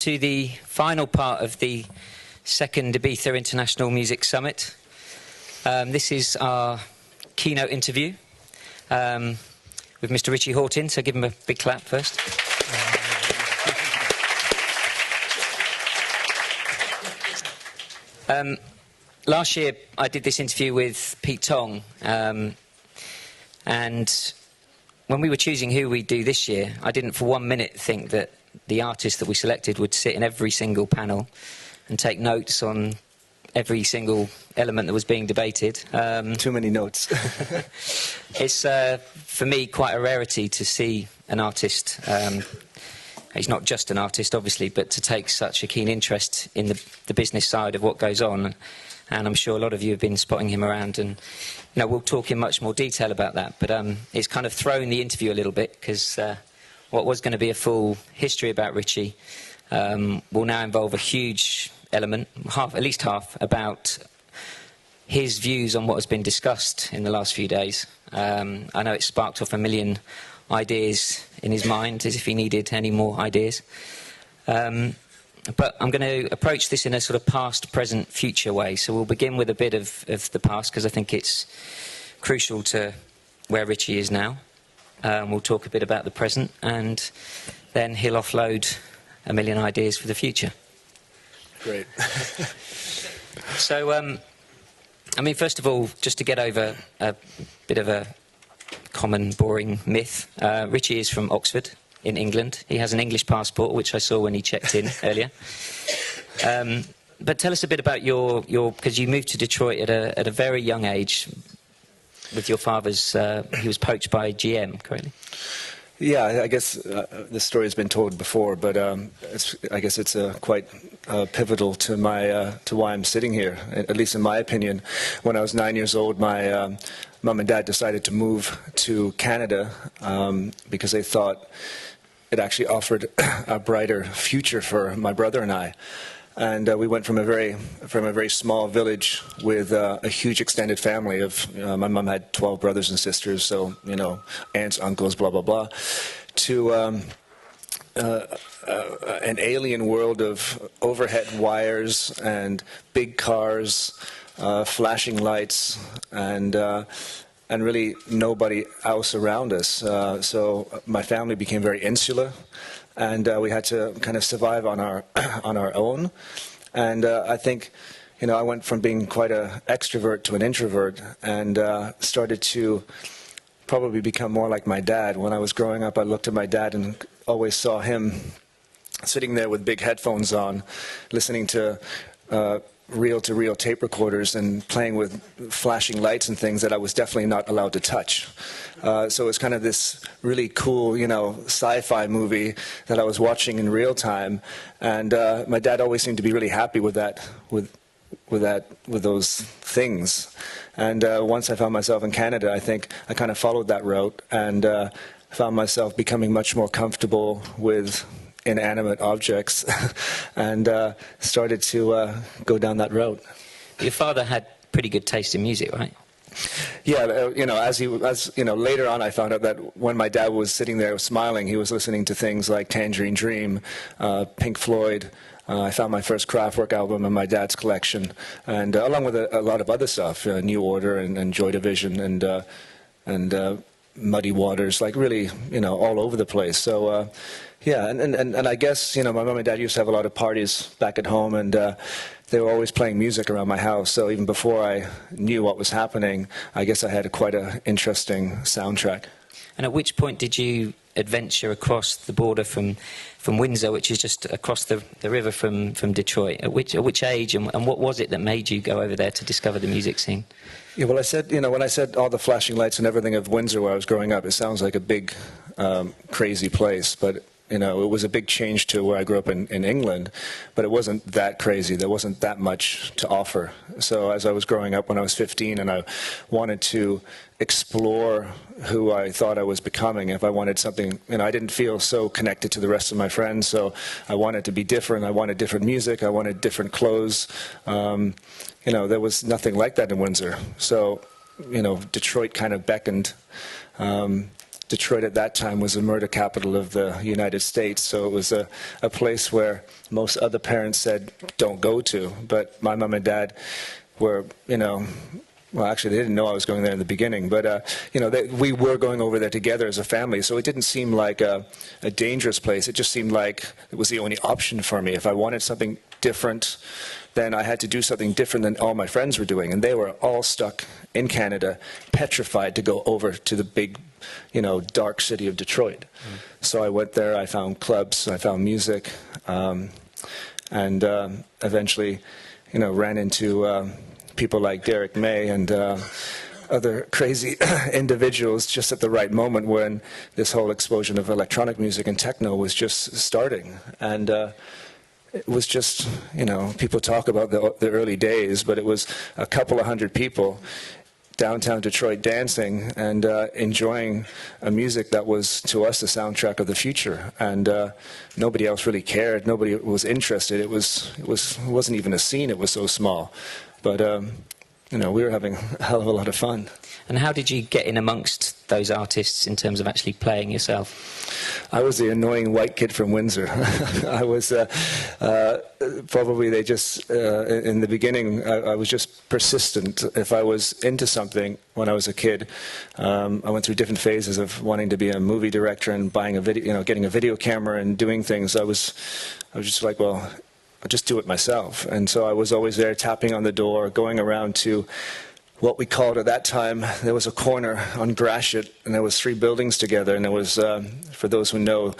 To the final part of the second Ibiza International Music Summit. This is our keynote interview with Mr. Richie Hawtin, so give him a big clap first. Last year I did this interview with Pete Tong, and when we were choosing who we'd do this year, I didn't for 1 minute think that the artist that we selected would sit in every single panel and take notes on every single element that was being debated. Too many notes. It's, for me, quite a rarity to see an artist. He's not just an artist, obviously, but to take such a keen interest in the business side of what goes on. And I'm sure a lot of you have been spotting him around, and we'll talk in much more detail about that. But it's kind of thrown the interview a little bit, because what was going to be a full history about Richie will now involve a huge element, at least half, about his views on what has been discussed in the last few days. I know it sparked off a million ideas in his mind, as if he needed any more ideas. But I'm going to approach this in a sort of past, present, future way. So we'll begin with a bit of the past, because I think it's crucial to where Richie is now. We'll talk a bit about the present, and then he'll offload a million ideas for the future. Great. So, I mean, first of all, just to get over a bit of a common, boring myth, Richie is from Oxford in England. He has an English passport, which I saw when he checked in earlier. But tell us a bit about your because you moved to Detroit at a very young age. With your father's, he was poached by GM, correctly? Yeah, I guess this story has been told before, but I guess it's quite pivotal to why I'm sitting here, at least in my opinion. When I was 9 years old, my mum and dad decided to move to Canada because they thought it actually offered a brighter future for my brother and I. And we went from a very small village with a huge extended family of, my mom had 12 brothers and sisters, so, aunts, uncles, blah, blah, blah, to an alien world of overhead wires and big cars, flashing lights, and really nobody else around us. So my family became very insular. And we had to kind of survive on our own. And I think, I went from being quite an extrovert to an introvert, and started to probably become more like my dad. When I was growing up, I looked at my dad and always saw him sitting there with big headphones on, listening to reel-to-reel tape recorders and playing with flashing lights and things that I was definitely not allowed to touch. So it was kind of this really cool, sci-fi movie that I was watching in real time, and my dad always seemed to be really happy with that, with those things. And once I found myself in Canada, I think I kind of followed that route and found myself becoming much more comfortable with inanimate objects and started to go down that road. Your father had pretty good taste in music, right? Yeah, later on I found out that when my dad was sitting there smiling, he was listening to things like Tangerine Dream, Pink Floyd. I found my first Kraftwerk album in my dad's collection, and along with a lot of other stuff, New Order and Joy Division and Muddy Waters, like really, all over the place. So, yeah, and I guess, my mom and dad used to have a lot of parties back at home, and they were always playing music around my house. So even before I knew what was happening, I guess I had quite an interesting soundtrack. And at which point did you adventure across the border from Windsor, which is just across the river from Detroit? At which age, and what was it that made you go over there to discover the music scene? Yeah, well, I said, when I said all the flashing lights and everything of Windsor where I was growing up, it sounds like a big, crazy place, but it was a big change to where I grew up in England, but it wasn't that crazy. There wasn't that much to offer. So as I was growing up when I was 15 and I wanted to explore who I thought I was becoming, if I wanted something, I didn't feel so connected to the rest of my friends, so I wanted to be different. I wanted different music. I wanted different clothes. There was nothing like that in Windsor. So, Detroit kind of beckoned. Detroit at that time was the murder capital of the United States, so it was a place where most other parents said, don't go to. But my mom and dad were, well, actually, they didn't know I was going there in the beginning, but, we were going over there together as a family, so it didn't seem like a dangerous place. It just seemed like it was the only option for me. If I wanted something different, then I had to do something different than all my friends were doing, and they were all stuck in Canada, petrified to go over to the big, dark city of Detroit. So I went there, I found clubs, I found music, and eventually, ran into people like Derek May and other crazy individuals just at the right moment when this whole explosion of electronic music and techno was just starting. And it was just, people talk about the early days, but it was a couple of hundred people downtown Detroit dancing and enjoying a music that was, to us, the soundtrack of the future. And nobody else really cared. Nobody was interested. It wasn't even a scene. It was so small. But, we were having a hell of a lot of fun. And how did you get in amongst those artists in terms of actually playing yourself? I was the annoying white kid from Windsor. I was probably they just, in the beginning, I was just persistent. If I was into something when I was a kid, I went through different phases of wanting to be a movie director and buying a video, getting a video camera and doing things. I was just like, well, I'll just do it myself. And so I was always there tapping on the door, going around to what we called at that time, there was a corner on Gratiot, and there was 3 buildings together, and there was, for those who know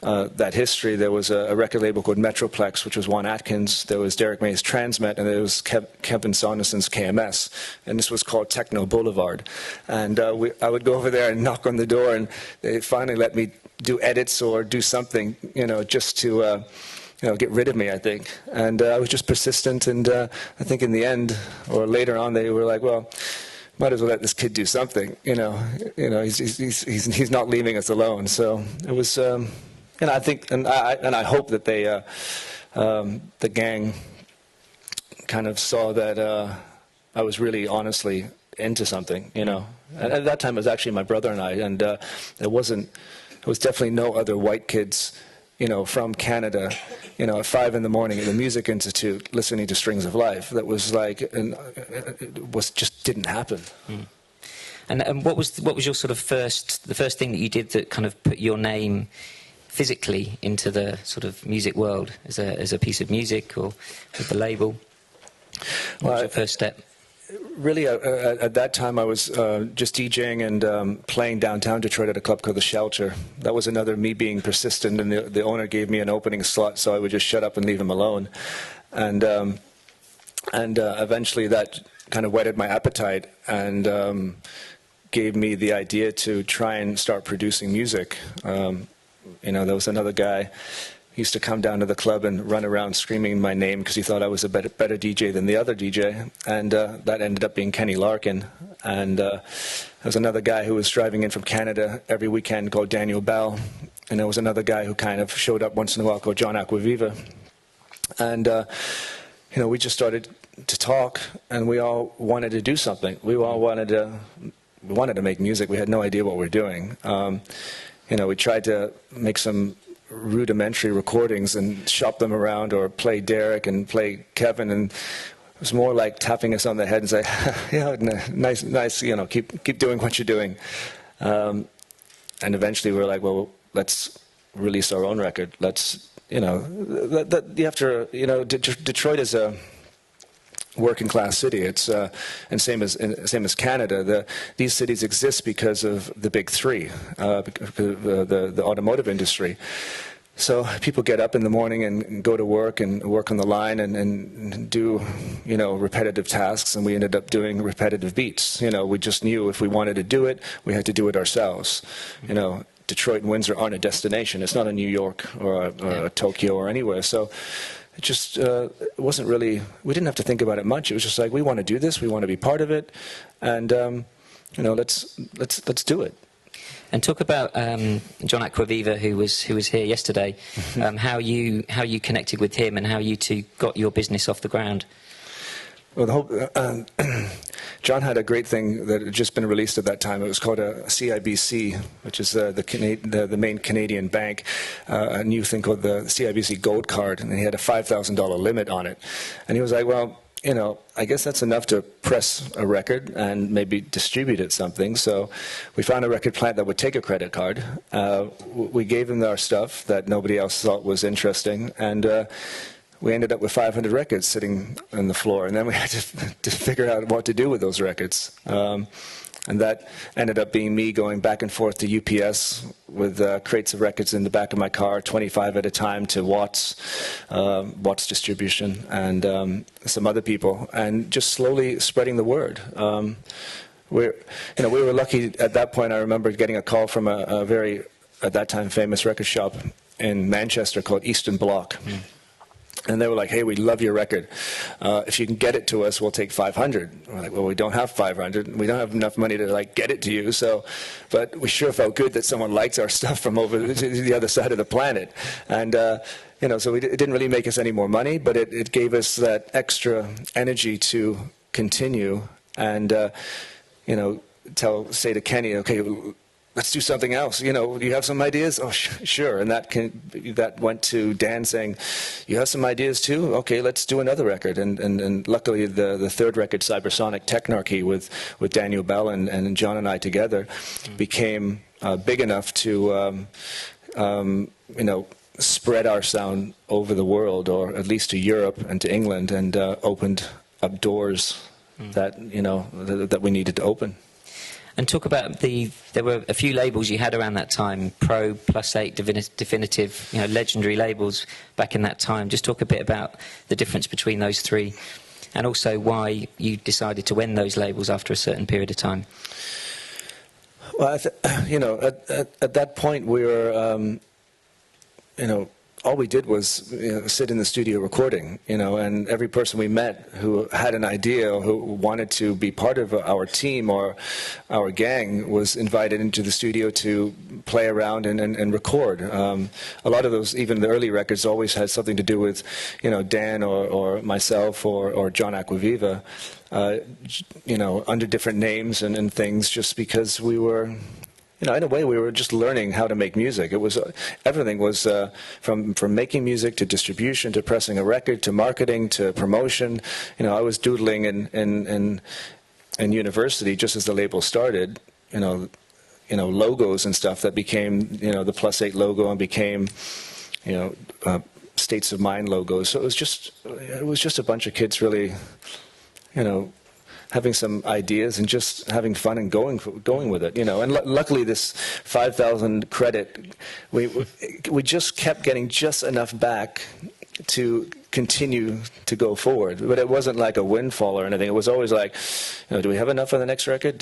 that history, there was a record label called Metroplex, which was Juan Atkins, there was Derek May's Transmet, and there was Kevin Saunderson's KMS, and this was called Techno Boulevard. And I would go over there and knock on the door, and they finally let me do edits or do something, just to get rid of me, I think. And I was just persistent, and I think in the end, or later on, they were like, well, might as well let this kid do something, he's not leaving us alone. So it was, I think, and I hope that they, the gang kind of saw that I was really honestly into something, At that time, it was actually my brother and I, and there was definitely no other white kids from Canada, at 5 in the morning at the Music Institute, listening to Strings of Life. That was like, just didn't happen. Mm. And what was your sort of the first thing that you did that kind of put your name physically into the sort of music world as a piece of music or with the label? What was your first step? Really, at that time, I was just DJing and playing downtown Detroit at a club called The Shelter. That was another me being persistent, and the owner gave me an opening slot, so I would just shut up and leave him alone. And eventually that kind of whetted my appetite and gave me the idea to try and start producing music. There was another guy. He used to come down to the club and run around screaming my name because he thought I was a better DJ than the other DJ, and that ended up being Kenny Larkin. And there was another guy who was driving in from Canada every weekend called Daniel Bell, and there was another guy who kind of showed up once in a while called John Acquaviva. And we just started to talk, and we all wanted to do something. We all wanted to make music. We had no idea what we were doing. We tried to make some rudimentary recordings and shop them around, or play Derek and play Kevin, and it was more like tapping us on the head and say, yeah, nice, keep doing what you're doing. And eventually we were like, well, let's release our own record. Let's, you have to, Detroit is a working class city. It's and same as Canada. These cities exist because of the big 3, the automotive industry. So people get up in the morning and go to work and work on the line and do repetitive tasks, and we ended up doing repetitive beats. We just knew if we wanted to do it, we had to do it ourselves. Detroit and Windsor aren't a destination. It's not a New York or a Tokyo or anywhere. So it just it wasn't really, we didn't have to think about it much. It was just like, we want to do this, we want to be part of it, and let's do it. And talk about John Acquaviva, who was here yesterday. How you connected with him, and how you two got your business off the ground. Well, John had a great thing that had just been released at that time. It was called a CIBC, which is the main Canadian bank, a new thing called the CIBC Gold Card, and he had a $5,000 limit on it. And he was like, well, you know, I guess that's enough to press a record and maybe distribute it something. So we found a record plant that would take a credit card. We gave them our stuff that nobody else thought was interesting, and we ended up with 500 records sitting on the floor. And then we had to figure out what to do with those records. And that ended up being me going back and forth to UPS with crates of records in the back of my car, 25 at a time, to Watts Distribution, and some other people, and just slowly spreading the word. We were lucky at that point. I remember getting a call from a very, at that time, famous record shop in Manchester called Eastern Bloc. And they were like, hey, we love your record. If you can get it to us, we'll take 500. We're like, well, we don't have 500. We don't have enough money to like get it to you. So, but we sure felt good that someone likes our stuff from over to the other side of the planet. And, so it didn't really make us any more money, but it gave us that extra energy to continue and, say to Kenny, okay, let's do something else. You know, you have some ideas? Oh, sure. And that went to Dan saying, you have some ideas too? Okay, let's do another record. And luckily, the third record, Cybersonic Technarchy, with Daniel Bell and John and I together, became big enough to, spread our sound over the world, or at least to Europe and to England, and opened up doors that we needed to open. And talk about there were a few labels you had around that time, Pro, +8, Definitive, legendary labels back in that time. Just talk a bit about the difference between those three, and also why you decided to end those labels after a certain period of time. Well, at that point we were, all we did was sit in the studio recording, and every person we met who had an idea or who wanted to be part of our team or our gang was invited into the studio to play around and record. A lot of those, even the early records, always had something to do with, Dan or myself or John Acquaviva, under different names and things, just because we were... in a way, we were just learning how to make music. It was everything was from making music to distribution to pressing a record to marketing to promotion. I was doodling in university just as the label started. Logos and stuff that became the +8 logo and became States of Mind logos. So it was just a bunch of kids really, having some ideas and just having fun and going with it, And luckily, this 5,000 credit, we just kept getting just enough back to continue to go forward. But it wasn't like a windfall or anything. It was always like, do we have enough for the next record?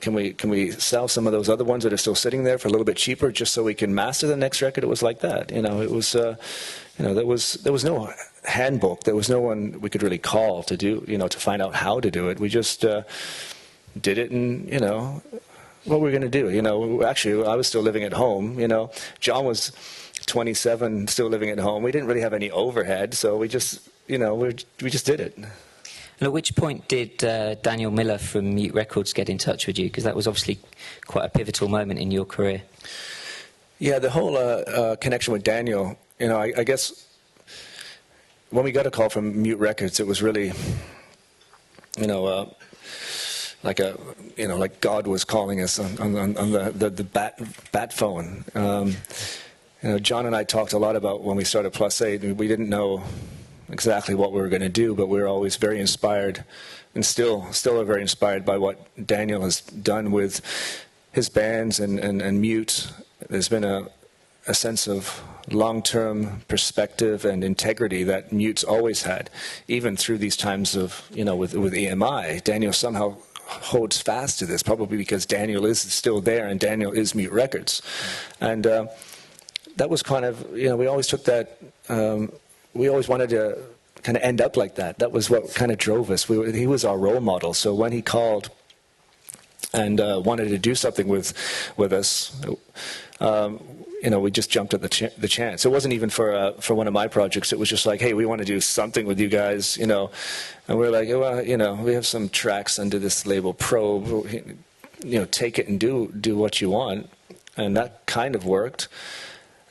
Can we sell some of those other ones that are still sitting there for a little bit cheaper, just so we can master the next record? It was like that. It was, there was no handbook. There was no one we could really call to do, to find out how to do it. We just did it, and what were we going to do? Actually, I was still living at home. John was 27, still living at home. We didn't really have any overhead, so we just, we just did it. And at which point did Daniel Miller from Mute Records get in touch with you? Because that was obviously quite a pivotal moment in your career. Yeah, the whole connection with Daniel. I guess when we got a call from Mute Records, it was really, like God was calling us on the bat phone. John and I talked a lot about when we started +8. We didn't know exactly what we were going to do, but we were always very inspired, and still are very inspired by what Daniel has done with his bands and Mute. There's been a sense of long-term perspective and integrity that Mute's always had, even through these times of, with EMI. Daniel somehow holds fast to this, probably because Daniel is still there and Daniel is Mute Records. And that was kind of, we always took that, we always wanted to kind of end up like that. That was what kind of drove us. He was our role model. So when he called, and wanted to do something with us. We just jumped at the chance. It wasn't even for one of my projects. It was just like, hey, we want to do something with you guys, And we're like, well, we have some tracks under this label, Probe. Take it and do what you want, and that kind of worked.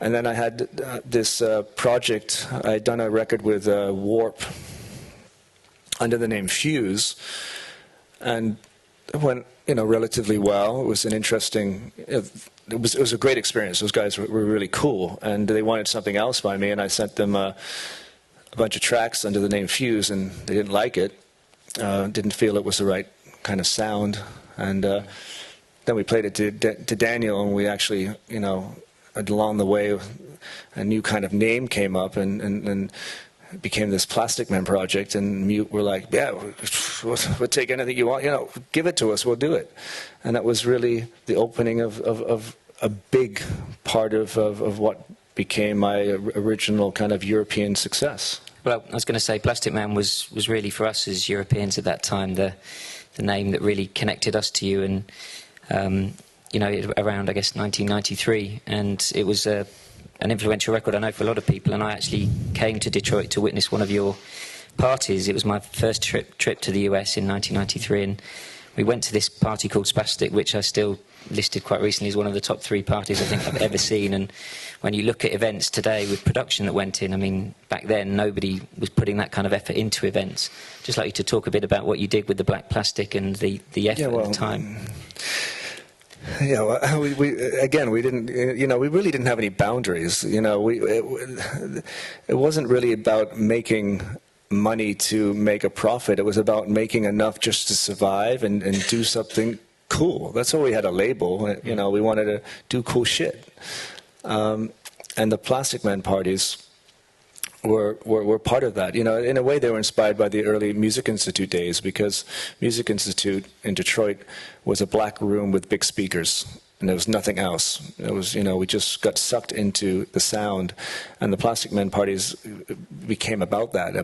And then I had this project. I had done a record with Warp under the name Fuse, and it went, relatively well. It was an interesting. It was a great experience. Those guys were really cool, and they wanted something else by me, and I sent them a bunch of tracks under the name Fuse, and they didn't like it. Didn't feel it was the right kind of sound, and then we played it to Daniel, and we actually, along the way, a new kind of name came up, and it became this Plastic Man project, and we're like, yeah, we'll take anything you want, give it to us, we'll do it. And that was really the opening of a big part of what became my original kind of European success. Well, I was going to say Plastic Man was really, for us as Europeans at that time, the name that really connected us to you, and around, I guess, 1993, and it was an influential record, I know, for a lot of people. And I actually came to Detroit to witness one of your parties. It was my first trip to the US in 1993, and we went to this party called Spastic, which I still listed quite recently as one of the top 3 parties I think I've ever seen. And when you look at events today with production that went in, I mean, back then nobody was putting that kind of effort into events. Just like you to talk a bit about what you did with the black plastic and the effort at the time. Yeah, well, we didn't, we really didn't have any boundaries. It wasn't really about making money to make a profit. It was about making enough just to survive and do something cool. That's why we had a label. We wanted to do cool shit. And the Plastic Man parties were part of that. In a way, they were inspired by the early Music Institute days, because Music Institute in Detroit was a black room with big speakers, and there was nothing else. It was, we just got sucked into the sound, and the Plastic Man parties became about that.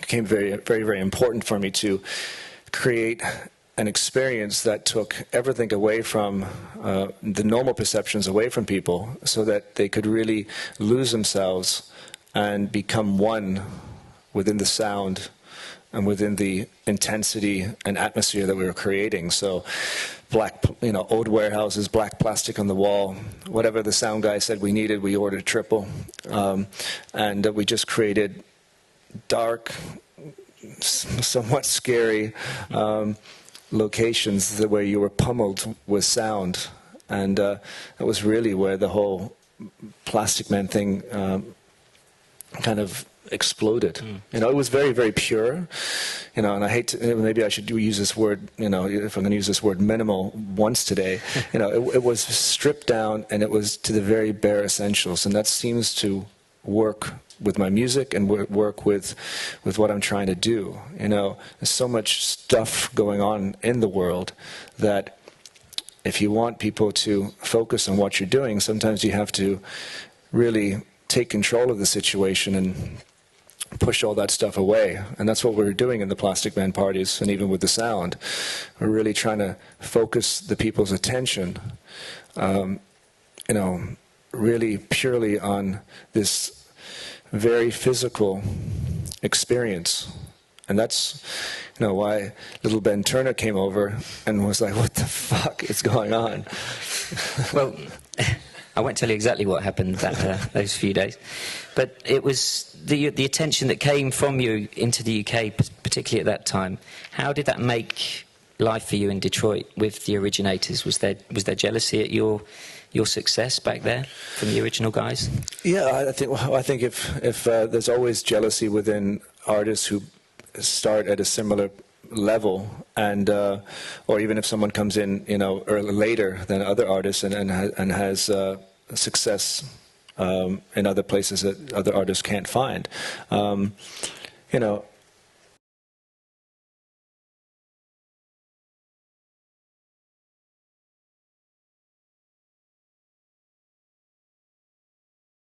Became very, very, very important for me to create an experience that took everything away from the normal perceptions away from people, so that they could really lose themselves and become one within the sound and within the intensity and atmosphere that we were creating. So black, old warehouses, black plastic on the wall, whatever the sound guy said we needed, we ordered triple. And we just created dark, somewhat scary locations where you were pummeled with sound. And that was really where the whole Plastic Man thing kind of exploded. It was very, very pure. And I hate to, maybe I should use this word, if I'm going to use this word minimal once today. It was stripped down, and it was to the very bare essentials. And that seems to work with my music and work with what I'm trying to do. There's so much stuff going on in the world that if you want people to focus on what you're doing, sometimes you have to really take control of the situation and push all that stuff away. And that's what we're doing in the Plastic Man parties, and even with the sound. We're really trying to focus the people's attention, really purely on this very physical experience. And that's why little Ben Turner came over and was like, what the fuck is going on? Well, I won't tell you exactly what happened those few days, but it was the attention that came from you into the UK, particularly at that time. How did that make life for you in Detroit with the originators? Was there jealousy at your success back there from the original guys? Yeah, I think if there's always jealousy within artists who start at a similar level, and or even if someone comes in later than other artists and has success in other places that other artists can't find.